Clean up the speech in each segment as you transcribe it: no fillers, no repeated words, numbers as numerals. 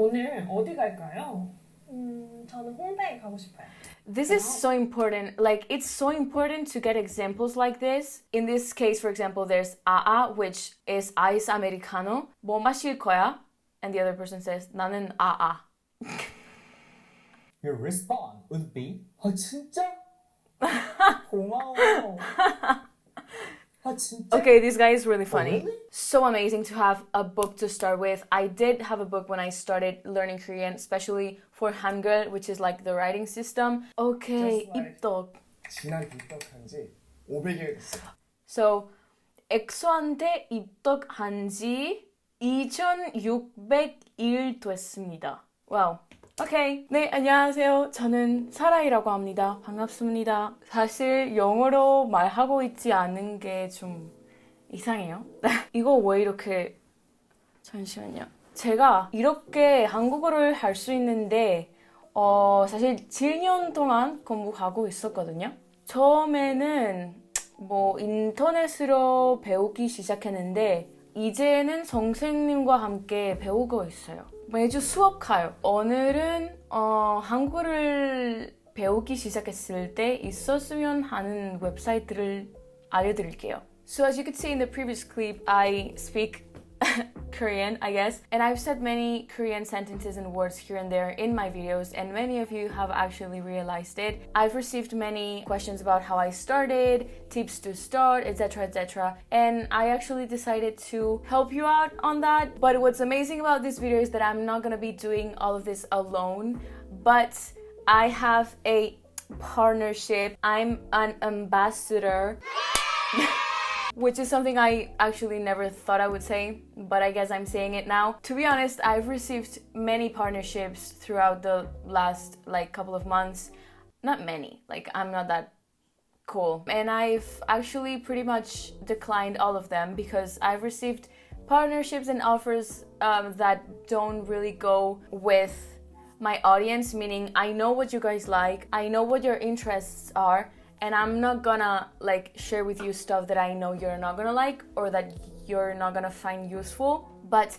오늘 어디 갈까요? 저는 홍대에 가고 싶어요. This is so important. Like, it's so important to get examples like this. In this case, for example, there's 아아, which is ice americano. 뭐 마실 거야? And the other person says, 나는 아아. Your response would be 진짜? 고마워. 진짜? Okay, this guy is really funny. Oh, really? So amazing to have a book to start with. I did have a book when I started learning Korean, especially for Hangul, which is like the writing system. Okay, Just like- 입덕. 지난 입덕한 지 500일 됐어요. So, 엑소한테 입덕한 지 2600일 됐습니다. Wow. Okay. 네, 안녕하세요. 저는 사라이라고 합니다. 반갑습니다. 사실 영어로 말하고 있지 않은 게 좀 이상해요. 이거 왜 이렇게... 잠시만요. 제가 이렇게 한국어를 할 수 있는데 사실 7년 동안 공부하고 있었거든요. 처음에는 뭐 인터넷으로 배우기 시작했는데 이제는 선생님과 함께 배우고 있어요. 매주 수업 가요. 오늘은 한국어를 배우기 시작했을 때 있었으면 하는 웹사이트를 알려드릴게요. So as you could see in the previous clip, I speak Korean, I guess, and I've said many Korean sentences and words here and there in my videos, and many of you have actually realized it. I've received many questions about how I started, tips to start, etc, etc, and I actually decided to help you out on that. But what's amazing about this video is that I'm not gonna be doing all of this alone, but I have a partnership. I'm an ambassador. Which is something I actually never thought I would say, but I guess I'm saying it now. To be honest, I've received many partnerships throughout the last couple of months. Not many, I'm not that cool. And I've actually pretty much declined all of them because I've received partnerships and offers that don't really go with my audience, meaning I know what you guys like, I know what your interests are, and I'm not gonna share with you stuff that I know you're not gonna like or that you're not gonna find useful. But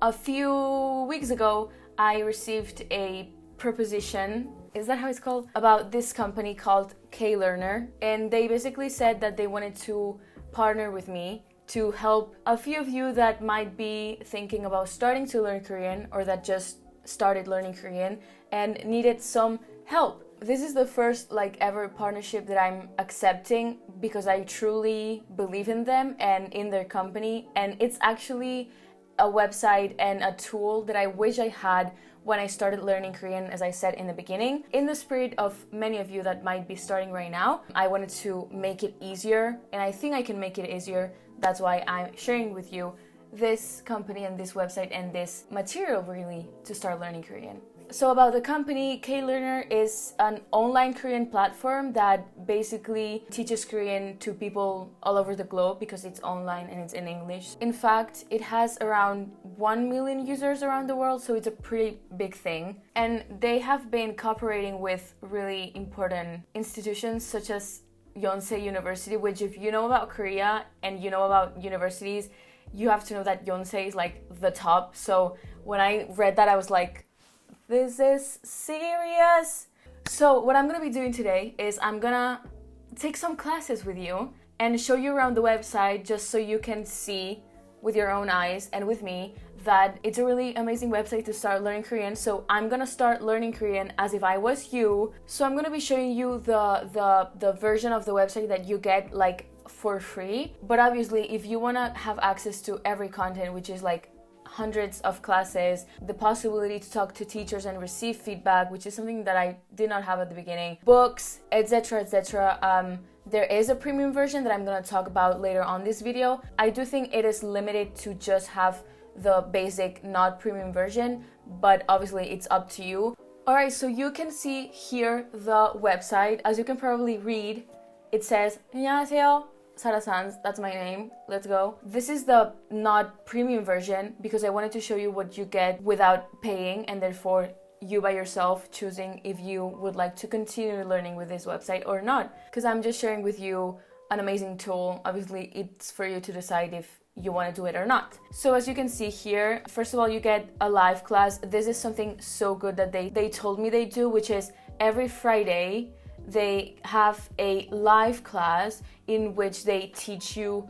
a few weeks ago, I received a proposition, is that how it's called? About this company called Klearner, and they basically said that they wanted to partner with me to help a few of you that might be thinking about starting to learn Korean or that just started learning Korean and needed some help. This is the first ever partnership that I'm accepting because I truly believe in them and in their company, and it's actually a website and a tool that I wish I had when I started learning Korean, as I said in the beginning. In the spirit of many of you that might be starting right now, I wanted to make it easier, and I think I can make it easier. That's why I'm sharing with you this company and this website and this material really to start learning Korean. So about the company, Klearner is an online Korean platform that basically teaches Korean to people all over the globe because it's online and it's in English. In fact, it has around 1 million users around the world, so it's a pretty big thing. And they have been cooperating with really important institutions such as Yonsei University, which if you know about Korea and you know about universities, you have to know that Yonsei is the top. So when I read that, I was like, this is serious. So what I'm gonna be doing today is I'm gonna take some classes with you and show you around the website just so you can see with your own eyes and with me that it's a really amazing website to start learning Korean. So I'm gonna start learning Korean as if I was you. So I'm gonna be showing you the version of the website that you get for free. But obviously if you wanna have access to every content, which is hundreds of classes, the possibility to talk to teachers and receive feedback, which is something that I did not have at the beginning, books, etc, etc. There is a premium version that I'm going to talk about later on this video. I do think it is limited to just have the basic, not premium version, but obviously it's up to you. Alright, so you can see here the website. As you can probably read, it says 안녕하세요. Sara-san, that's my name. Let's go. This is the not premium version because I wanted to show you what you get without paying, and therefore you by yourself choosing if you would like to continue learning with this website or not. Because I'm just sharing with you an amazing tool. Obviously, it's for you to decide if you want to do it or not. So as you can see here, first of all, you get a live class. This is something so good that they told me they do, which is every Friday they have a live class in which they teach you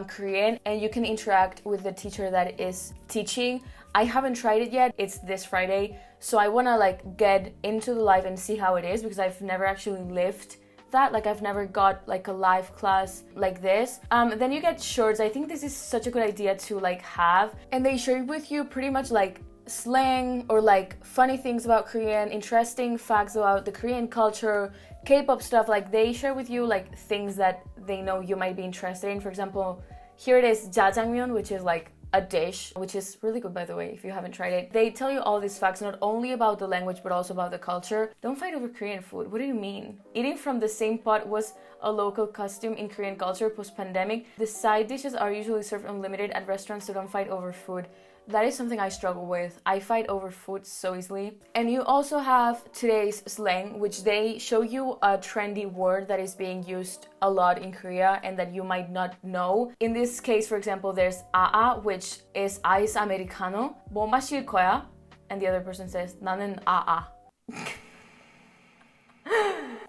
Korean, and you can interact with the teacher that is teaching. I haven't tried it yet. It's this Friday, so I want to like get into the live and see how it is, because I've never actually lived that. Like I've never got like a live class like this. Then you get shorts. I think this is such a good idea to like have, and they share with you pretty much like slang or like funny things about Korean, interesting facts about the Korean culture, K-pop stuff. Like they share with you like things that they know you might be interested in. For example, here it is jjajangmyeon, which is like a dish, which is really good, by the way, if you haven't tried it. They tell you all these facts, not only about the language, but also about the culture. Don't fight over Korean food. What do you mean? Eating from the same pot was a local custom in Korean culture post-pandemic. The side dishes are usually served unlimited at restaurants, so don't fight over food. That is something I struggle with. I fight over food so easily. And you also have today's slang, which they show you a trendy word that is being used a lot in Korea and that you might not know. In this case, for example, there's 아, which is ice americano. 뭐 마실 거야? And the other person says, 나는 아.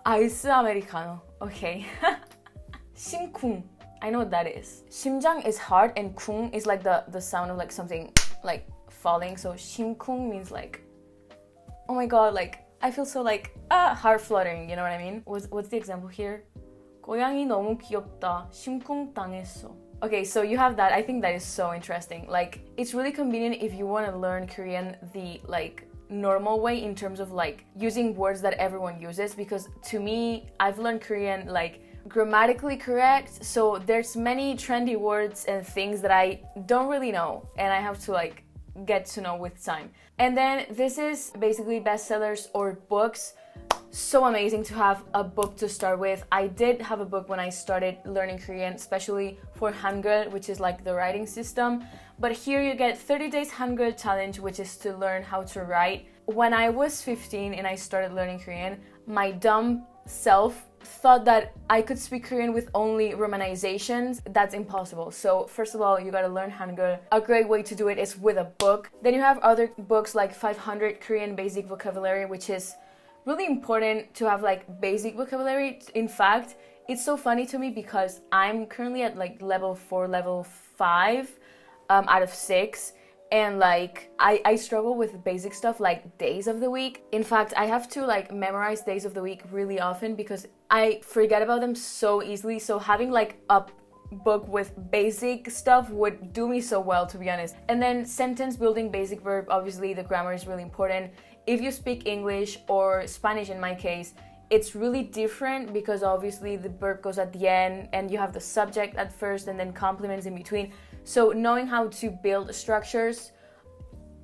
Ice americano. Okay. 심쿵. I know what that is. 심장 is heart and 쿵 is like the sound of like something like falling. So 심쿵 means like, oh my god, like I feel so like heart fluttering, you know what I mean? What's the example here? 고양이 너무 귀엽다. 심쿵 당했어. Okay, so you have that. I think that is so interesting. Like it's really convenient if you want to learn Korean the like normal way, in terms of like using words that everyone uses, because to me, I've learned Korean like grammatically correct, so there's many trendy words and things that I don't really know, and I have to like get to know with time. And then this is basically bestsellers or books. So amazing to have a book to start with. I did have a book when I started learning Korean, especially for Hangul, which is like the writing system. But here you get 30 days Hangul challenge, which is to learn how to write. When I was 15 and I started learning Korean, my dumb self thought that I could speak Korean with only romanizations. That's impossible. So first of all, you gotta learn Hangul. A great way to do it is with a book. Then you have other books like 500 Korean Basic Vocabulary, which is really important to have like basic vocabulary. In fact, it's so funny to me because I'm currently at like level 4, level 5 out of 6. And like I struggle with basic stuff like days of the week. In fact, I have to like memorize days of the week really often because I forget about them so easily. So having like a book with basic stuff would do me so well, to be honest. And then sentence building, basic verb, obviously the grammar is really important. If you speak English or Spanish, in my case, it's really different because obviously the verb goes at the end and you have the subject at first and then complements in between. So knowing how to build structures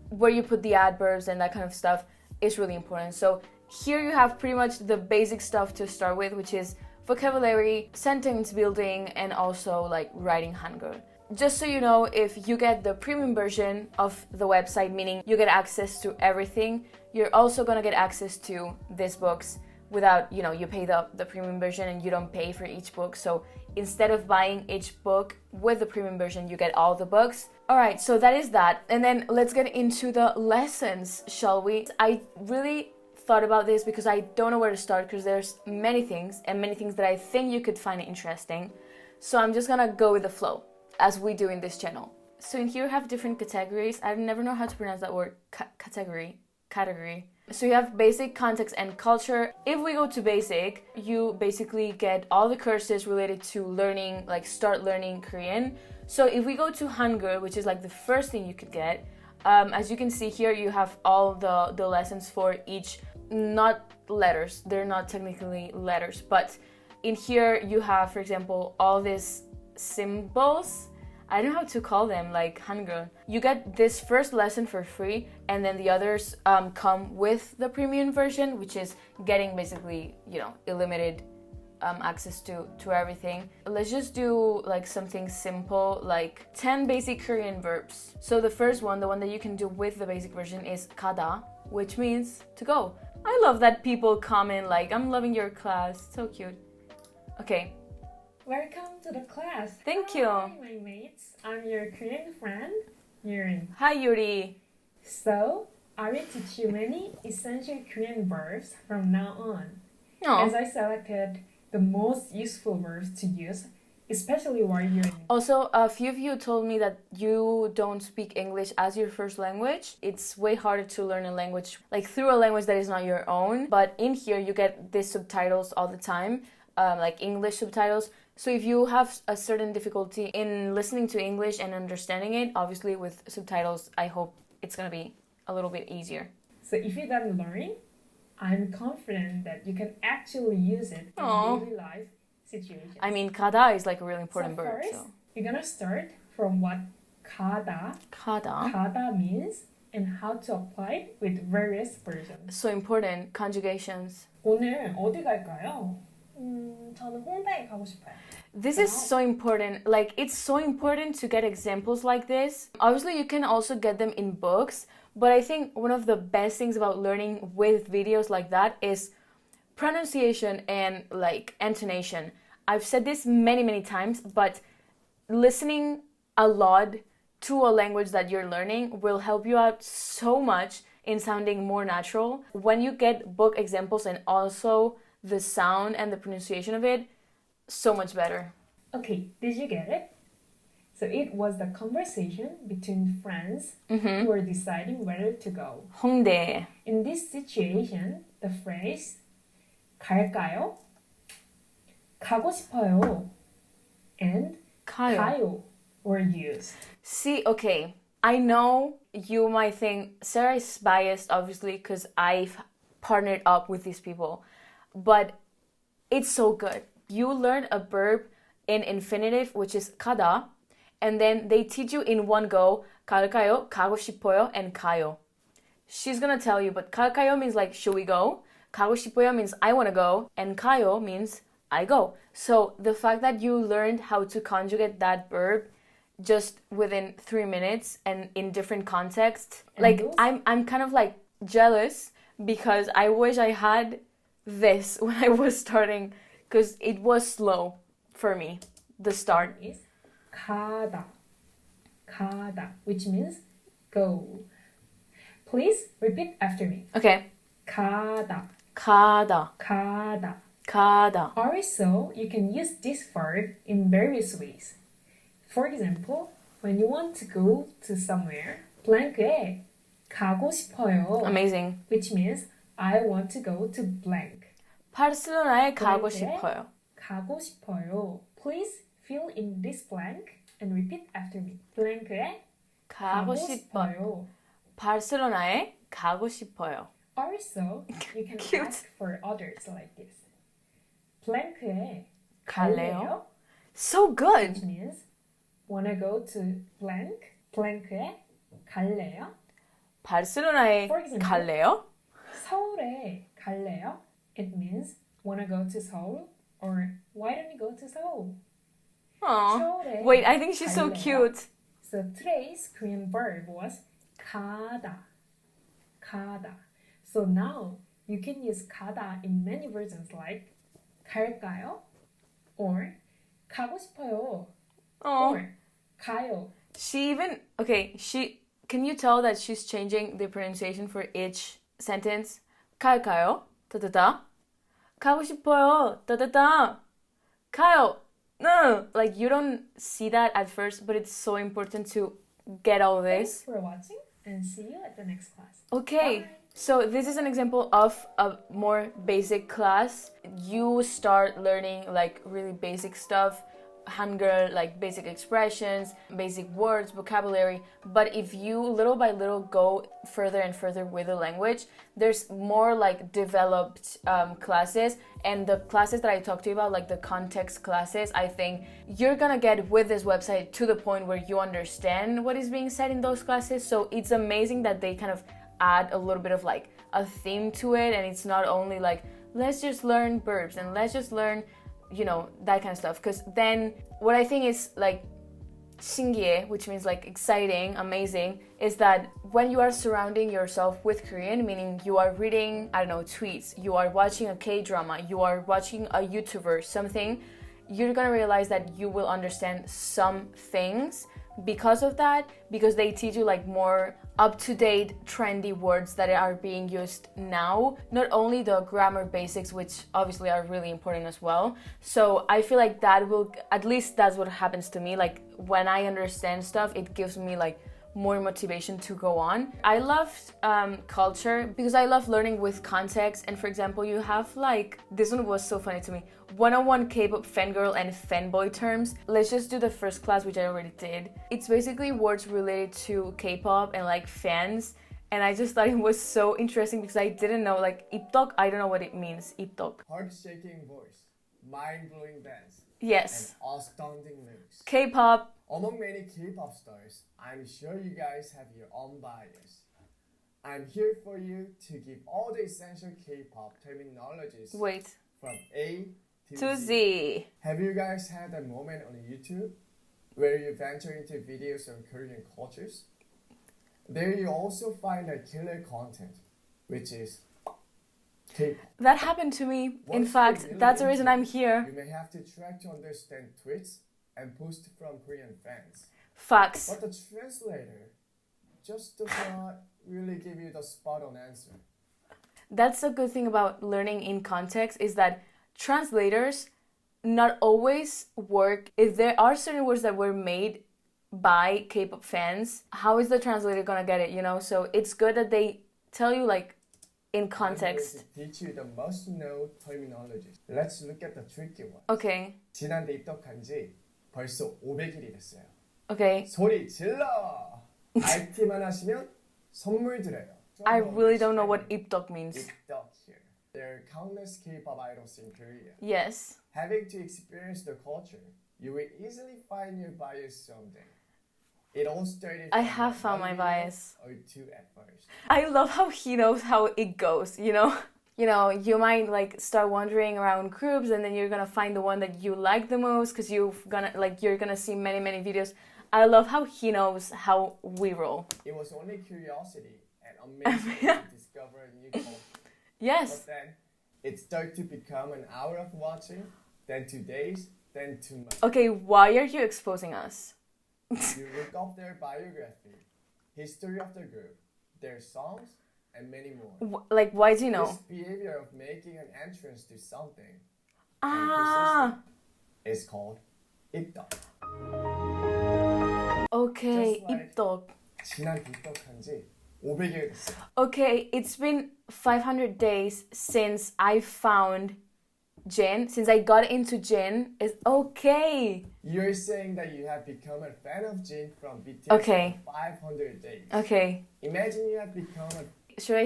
where you put the adverbs and that kind of stuff is really important. So here you have pretty much the basic stuff to start with, which is vocabulary, sentence building, and also like writing Hangul. Just so you know, if you get the premium version of the website, meaning you get access to everything, you're also gonna get access to these books without, you know, you pay the premium version and you don't pay for each book. So instead of buying each book with the premium version, you get all the books. All right, so that is that. And then let's get into the lessons, shall we? I really thought about this because I don't know where to start because there's many things that I think you could find interesting. So I'm just gonna go with the flow, as we do in this channel. So in here we have different categories. I never know how to pronounce that word, category. So you have basic, context, and culture. If we go to basic, you basically get all the courses related to learning, like start learning Korean. So if we go to Hangul, which is like the first thing you could get, as you can see here, you have all the lessons for each, not letters, they're not technically letters, but in here you have, for example, all these symbols. I don't know how to call them, like Hangul. You get this first lesson for free, and then the others come with the premium version, which is getting basically, you know, unlimited access to everything. Let's just do like something simple, like 10 basic Korean verbs. So the first one, the one that you can do with the basic version, is 가다, which means to go. I love that people comment like, I'm loving your class, so cute. Okay. welcome to the class. Thank you. Hi, my mates. I'm your Korean friend, Yurin. Hi, Yuri. So, I will teach you many essential Korean verbs from now on. Oh. As I selected the most useful verbs to use, especially while you're in. Also, a few of you told me that you don't speak English as your first language. It's way harder to learn a language, like through a language that is not your own. But in here, you get these subtitles all the time, like English subtitles. So if you have a certain difficulty in listening to English and understanding it, obviously with subtitles, I hope it's gonna be a little bit easier. So if you're done learning, I'm confident that you can actually use it in Aw. daily life situations. I mean, 가다 is like a really important so verb. first, So you're gonna start from what 가다, means and how to apply it with various versions. so important. Conjugations. 오늘 어디 갈까요? 저는 홍대에 가고 싶어요. This is so important. Like, it's so important to get examples like this. Obviously, you can also get them in books, but I think one of the best things about learning with videos like that is pronunciation and like intonation. I've said this many, many times, but listening a lot to a language that you're learning will help you out so much in sounding more natural. When you get book examples and also the sound and the pronunciation of it, so much better. Okay, did you get it? So it was the conversation between friends Mm-hmm. who were deciding whether to go. 홍대. In this situation, the phrase 갈까요? 가고 싶어요. And 가요. 가요 were used. See, okay, I know you might think Sarah is biased, obviously, because I've partnered up with these people, but it's so good. You learn a verb in infinitive, which is 가다, and then they teach you in one go, 갈까요, 가고 싶어요, and 가요. She's gonna tell you, but 갈까요 means like, should we go? 가고 싶어요 means I wanna go, and 가요 means I go. So the fact that you learned how to conjugate that verb just within 3 minutes and in different contexts, And like those- I'm kind of like jealous because I wish I had this when I was starting, because it was slow for me, the start. Is 가다, which means go. Please repeat after me. Okay. 가다, 가다, 가다. 가다. Also, you can use this verb in various ways. For example, when you want to go to somewhere, blank에 가고 싶어요, Amazing. which means I want to go to blank. 바르셀로나에 가고 그런데 싶어요. 가고 싶어요. Please fill in this blank and repeat after me. blank에 가고 싶어요. 바르셀로나에 가고 싶어요. Also, you can Cute. ask for others like this. blank에 갈래요? So good. which means wanna go to blank. blank에 갈래요? 바르셀로나에 For example, 갈래요? 서울에 갈래요? It means wanna go to Seoul or why don't you go to Seoul? Aw. 서울에 Wait, I think she's so 갈래요? cute. So today's Korean verb was 가다. 가다. So now you can use 가다 in many versions like 갈까요? Or 가고 싶어요. Oh, Or 가요. she even okay. Can you tell that she's changing the pronunciation for each sentence? 갈까요? 따다다. 가고 싶어요. 따다다. 가요. No, like you don't see that at first, but it's so important to get all Thanks this. for watching and see you at the next class. Okay, Bye. so this is an example of a more basic class. You start learning like really basic stuff, Hangul, like basic expressions, basic words, vocabulary. But if you little by little go further and further with the language, there's more like developed classes. And the classes that I talked to you about, like the context classes, I think you're gonna get with this website to the point where you understand what is being said in those classes. So it's amazing that they kind of add a little bit of like a theme to it, and it's not only like let's just learn verbs and let's just learn, you know, that kind of stuff. Because then what I think is like 신기해, which means like exciting, amazing, is that when you are surrounding yourself with Korean, meaning you are reading, I don't know, tweets, you are watching a K-drama, you are watching a YouTuber, something, you're gonna realize that you will understand some things because of that, because they teach you like more up-to-date trendy words that are being used now, not only the grammar basics, which obviously are really important as well. So I feel like that will, at least that's what happens to me, like when I understand stuff, it gives me like more motivation to go on. I love culture because I love learning with context. And for example, you have like, this one was so funny to me, 101 K-pop fangirl and fanboy terms. Let's just do the first class, which I already did. It's basically words related to K-pop and like fans. And I just thought it was so interesting because I didn't know, like 입덕, I don't know what it means, 입덕. Heart-shaking voice, mind-blowing dance, Yes. and astounding looks. K-pop. Among many K-pop stars, I'm sure you guys have your own bias. I'm here for you to give all the essential K-pop terminologies Wait. from A To Z. Have you guys had a moment on YouTube where you venture into videos on Korean cultures? There you also find a killer content, which is K-pop. That happened to me. In Once you fact, really that's the into reason it, I'm here. You may have to try to understand tweets and posts from Korean fans. Facts. But the translator just does not really give you the spot-on answer. That's a good thing about learning in context, is that translators not always work. If there are certain words that were made by K-pop fans, how is the translator gonna get it, you know? So it's good that they tell you like in context. I'm going to teach you the must-know terminologies. Let's look at the tricky one. Okay. 지난데 입덕한 지 벌써 500일이 됐어요. Okay. 소리 질러! RT만 하시면 선물 드려요. I really don't know what 입덕 means. 입덕 here. There are countless K-pop idols in Korea. Yes. Having to experience the culture, you will easily find your bias someday. It all started I from have one found my video bias. or two at first. I love how he knows how it goes, you know? You know, you might like start wandering around groups and then you're gonna find the one that you like the most because you're gonna see many videos. I love how he knows how we roll. It was only curiosity and amazing to discover a new culture. Yes. But then it started to become an hour of watching, then 2 days, then 2 months. Okay, why are you exposing us? You look up their biography, history of the group, their songs, and many more. Like, why do you know? This behavior of making an entrance to something Ah. is called 입덕. Okay, Just like- 입덕. 지난 입덕한 지 500일 됐어요. Okay, it's been 500 days since I found Jin, since I got into Jin. Is okay. You're saying that you have become a fan of Jin from BTS Okay. for 500 days. Okay. Imagine you have become a Should I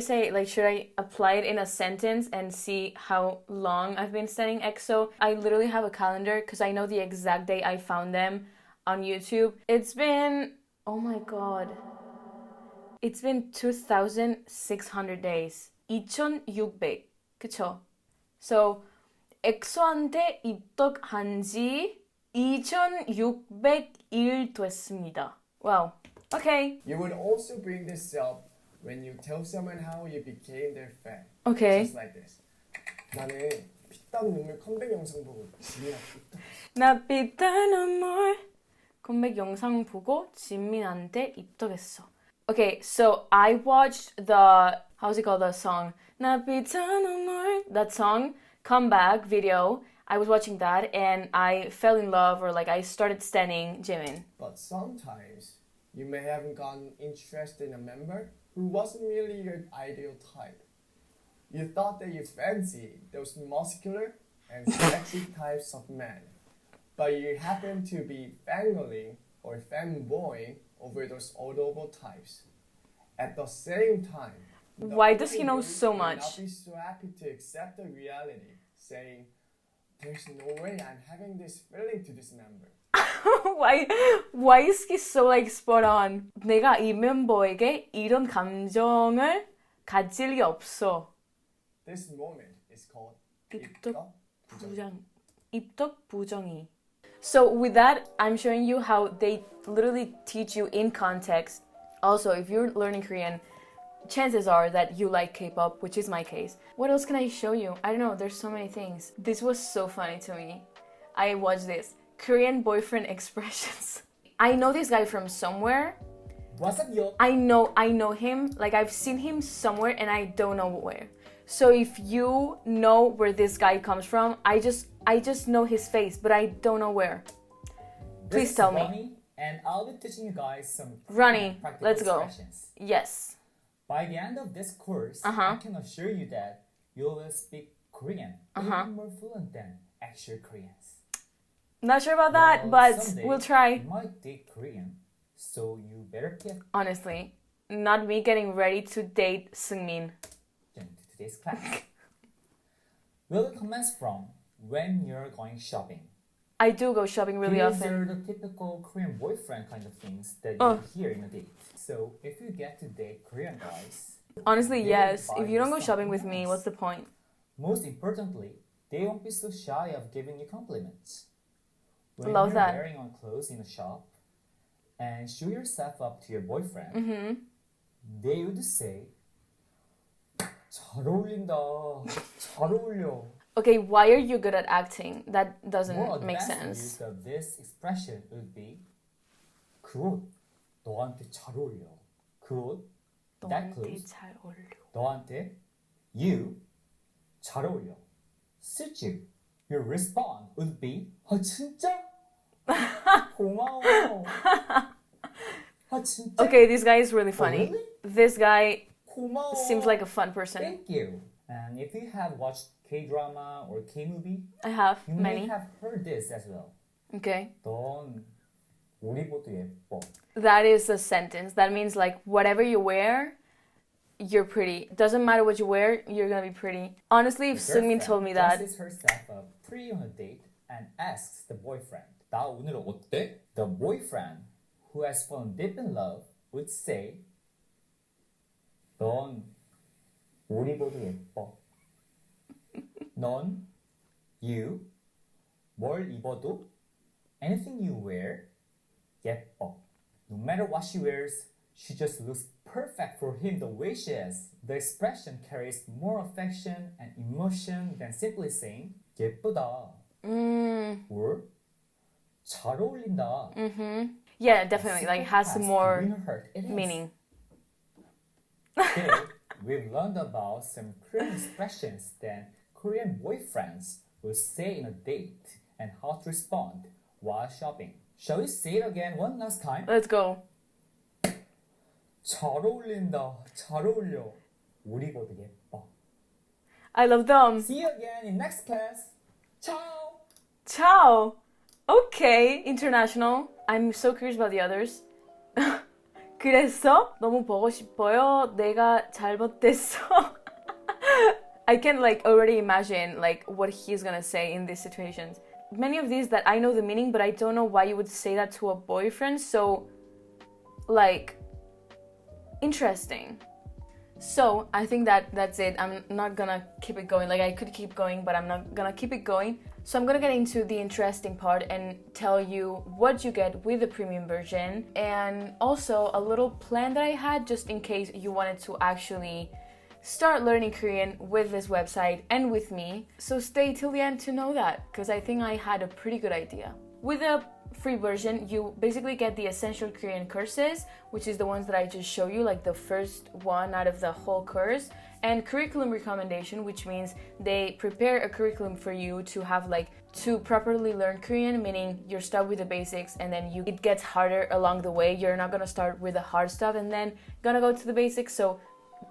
apply it in a sentence and see how long I've been studying EXO? I literally have a calendar because I know the exact day I found them on YouTube. It's been, oh my god. It's been 2,600 days. 2,600. 그쵸? So, 엑소한테 입덕한 지 2,600일 됐습니다. Wow. Okay. You would also bring this up when you tell someone how you became their fan. Okay. Just like this. 나는 피땀 눈물 컴백 영상 보고 지민한테 입덕했어. 나 피땀 눈물 컴백 영상 보고 지민한테 입덕했어. Okay, so I watched the, how's it called, the song? 나 피땀 눈물, that song, comeback video. I was watching that and I fell in love, or like I started standing Jimin. But sometimes you may have gotten interested in a member who wasn't really your ideal type. You thought that you fancied those muscular and sexy types of men, but you happen to be fangirling or fanboying over those adorable types. At the same time, the Why does he other know group so may much? not be so happy to accept the reality, saying, "There's no way I'm having this feeling to this member." Why is he so like spot on? 내가 이 멤버에게 이런 감정을 가질 리 없어. This moment is called 입덕 부정. 입덕 부정이. So with that, I'm showing you how they literally teach you in context. Also, if you're learning Korean, chances are that you like K-pop, which is my case. What else can I show you? I don't know, there's so many things. This was so funny to me. I watched this. Korean boyfriend expressions. I know this guy from somewhere. What's up, yo? I know him. Like I've seen him somewhere and I don't know where. So if you know where this guy comes from, I just know his face, but I don't know where. Please This is tell me. Ronnie, and I'll be teaching you guys some Ronnie, practical let's go. expressions. Yes. By the end of this course, Uh-huh. I can assure you that you will speak Korean even more fluent than actual Koreans. Not sure about that, Well, but someday we'll try. You might date Korean, so you better get Honestly, not me getting ready to date Seungmin. into today's class. Will commence from when you're going shopping. I do go shopping really These often. are the typical Korean boyfriend kind of things that you Oh. hear in a date. So if you get to date Korean guys, Honestly, they yes. will buy If you don't go you shopping with something me, nice. what's the point? Most importantly, they won't be so shy of giving you compliments. When Love you're that. wearing on clothes in a shop and show yourself up to your boyfriend, Mm-hmm. they would say, 잘 어울린다, 잘 어울려. Okay, why are you good at acting? That More doesn't make advanced sense. use of this expression would be 그 옷 너한테 잘 어울려. 그 옷 that 너한테 clothes 잘 어울려. 너한테 you 잘 어울려. suits you. Your response would be 아 진짜? 고마워. 아 진짜? Okay, this guy is really Oh, funny. really? This guy 고마워. seems like a fun person. Thank you. And if you have watched K-drama or K-movie, I have you many. may have heard this as well. Okay. 넌 옷 입어도 예뻐. That is a sentence. That means like whatever you wear, you're pretty. Doesn't matter what you wear, you're gonna be pretty. Honestly, if The Seungmin girlfriend told me that, dresses herself up pretty on a date and asks the boyfriend, 나 오늘 어때? The boyfriend, who has fallen deep in love, would say, 넌 옷 입어도 예뻐. 넌, you, 뭘 입어도, anything you wear, 예뻐. No matter what she wears, she just looks perfect for him the way she is. The expression carries more affection and emotion than simply saying 예쁘다 or 잘 어울린다. yeah, definitely, like has more Win or hurt, it is. meaning. Today, we've learned about some Korean expressions that Korean boyfriends will say in a date and how to respond while shopping. Shall we say it again one last time? Let's go. 잘 어울린다, 잘 어울려. 옷 입어도 예뻐. I love them. See you again in next class. Ciao. Ciao. Okay, international. I'm so curious about the others. 그랬어? 너무 보고 싶어요. 내가 잘못됐어. I can like already imagine like what he's gonna say in these situations. Many of these that I know the meaning, but I don't know why you would say that to a boyfriend. So, like, interesting. So I think that's it. I'm not gonna keep it going. Like I could keep going, but I'm not gonna keep it going. So I'm gonna get into the interesting part and tell you what you get with the premium version, and also a little plan that I had just in case you wanted to actually start learning Korean with this website and with me. So stay till the end to know that, because I think I had a pretty good idea. With the free version, you basically get the essential Korean courses, which is the ones that I just show you, like the first one out of the whole course, and curriculum recommendation, which means they prepare a curriculum for you to have like to properly learn Korean, meaning you start with the basics and then it gets harder along the way. You're not gonna start with the hard stuff and then gonna go to the basics. So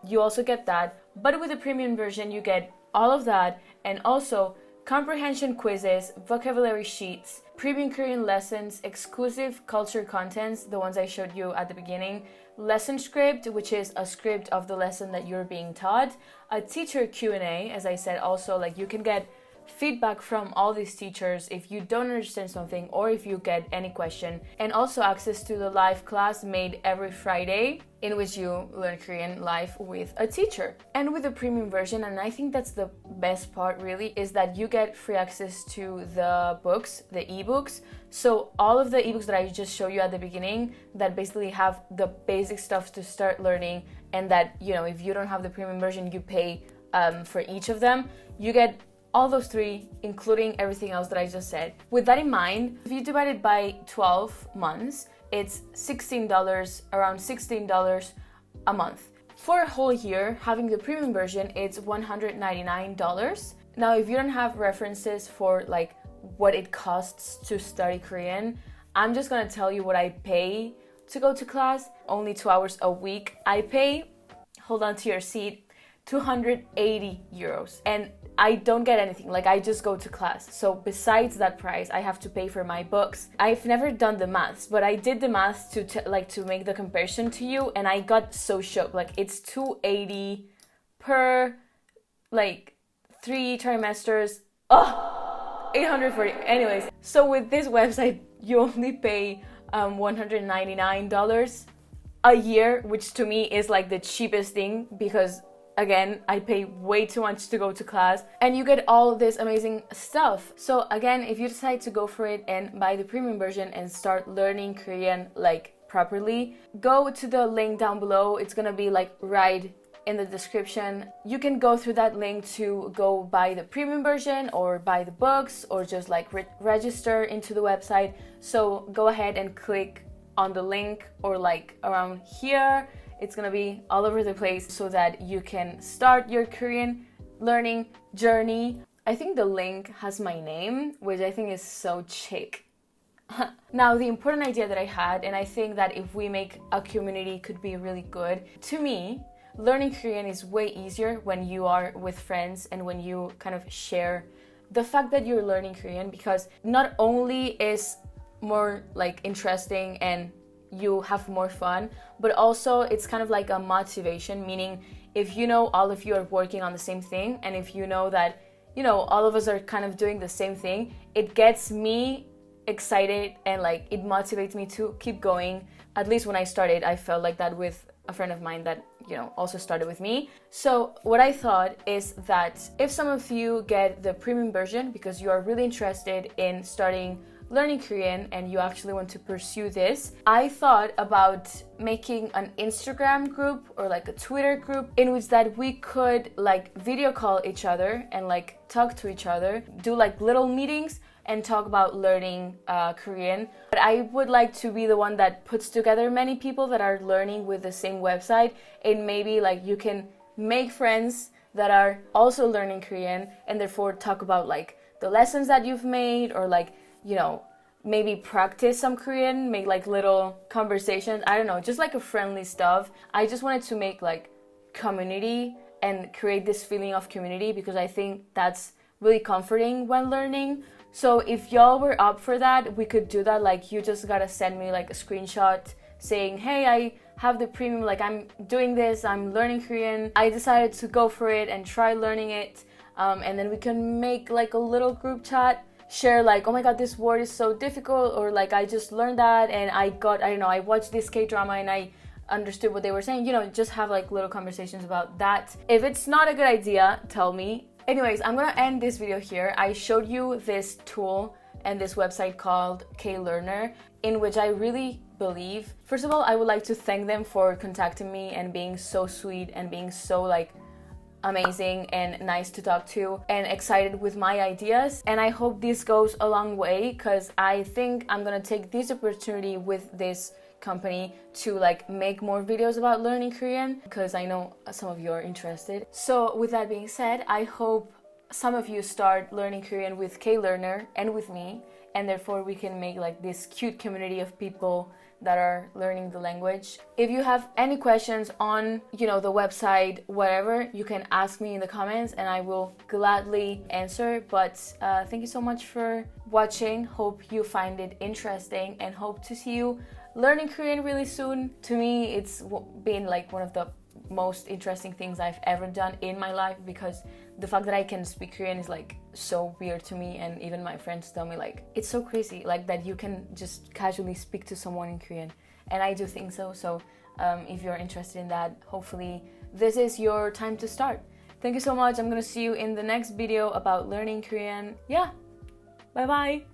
you also get that, but with the premium version you get all of that, and also comprehension quizzes, vocabulary sheets, premium Korean lessons, exclusive culture contents, the ones I showed you at the beginning, lesson script, which is a script of the lesson that you're being taught, a teacher Q&A, as I said, also like you can get feedback from all these teachers if you don't understand something or if you get any question, and also access to the live class made every Friday in which you learn Korean live with a teacher. And with the premium version, and I think that's the best part really, is that you get free access to the books, the ebooks. So all of the ebooks that I just showed you at the beginning that basically have the basic stuff to start learning, and that, you know, if you don't have the premium version you pay for each of them, you get all those three, including everything else that I just said. With that in mind, if you divide it by 12 months, it's $16, around $16 a month. For a whole year, having the premium version, it's $199. Now, if you don't have references for like what it costs to study Korean, I'm just gonna tell you what I pay to go to class. Only 2 hours a week. I pay, hold on to your seat, 280 euros. And I don't get anything, like I just go to class. So besides that price, I have to pay for my books. I've never done the maths, but I did the maths to make the comparison to you, and I got so shocked. Like it's 280 per like 3 trimesters. Oh, 840. Anyways, so with this website, you only pay $199 a year, which to me is like the cheapest thing because again, I pay way too much to go to class and you get all this amazing stuff. So again, if you decide to go for it and buy the premium version and start learning Korean like properly, go to the link down below. It's gonna be like right in the description. You can go through that link to go buy the premium version or buy the books or just like register into the website. So go ahead and click on the link or like around here. It's gonna be all over the place so that you can start your Korean learning journey. I think the link has my name, which I think is so chic. Now, the important idea that I had, and I think that if we make a community could be really good, to me, learning Korean is way easier when you are with friends and when you kind of share the fact that you're learning Korean, because not only is more like interesting and you have more fun, but also it's kind of like a motivation, meaning if you know all of you are working on the same thing and if you know that, you know, all of us are kind of doing the same thing, it gets me excited and like it motivates me to keep going. At least when I started, I felt like that with a friend of mine that, you know, also started with me. So what I thought is that if some of you get the premium version because you are really interested in starting learning Korean and you actually want to pursue this, I thought about making an Instagram group or like a Twitter group in which that we could like video call each other and like talk to each other, do like little meetings and talk about learning Korean. But I would like to be the one that puts together many people that are learning with the same website, and maybe like you can make friends that are also learning Korean and therefore talk about like the lessons that you've made or like, you know, maybe practice some Korean, make like little conversations. I don't know, just like a friendly stuff. I just wanted to make like community and create this feeling of community because I think that's really comforting when learning. So if y'all were up for that, we could do that. Like you just gotta send me like a screenshot saying, hey, I have the premium, like I'm doing this, I'm learning Korean. I decided to go for it and try learning it. And then we can make like a little group chat, share like, oh my god, this word is so difficult, or like I just learned that and I don't know, I watched this K-drama and I understood what they were saying. You know, just have like little conversations about that. If it's not a good idea, tell me. Anyways, I'm gonna end this video here. I showed you this tool and this website called Klearner, in which I really believe. First of all, I would like to thank them for contacting me and being so sweet and being so like amazing and nice to talk to and excited with my ideas. And I hope this goes a long way because I think I'm gonna take this opportunity with this company to like make more videos about learning Korean because I know some of you are interested. So with that being said, I hope some of you start learning Korean with Klearner and with me, and therefore we can make like this cute community of people that are learning the language. If you have any questions on, you know, the website, whatever, you can ask me in the comments and I will gladly answer. But thank you so much for watching. Hope you find it interesting and hope to see you learning Korean really soon. To me, it's been like one of the most interesting things I've ever done in my life because the fact that I can speak Korean is like so weird to me, and even my friends tell me like it's so crazy like that you can just casually speak to someone in Korean, and I do think so. So if you're interested in that, hopefully this is your time to start. Thank you so much. I'm gonna see you in the next video about learning Korean. Yeah, bye bye.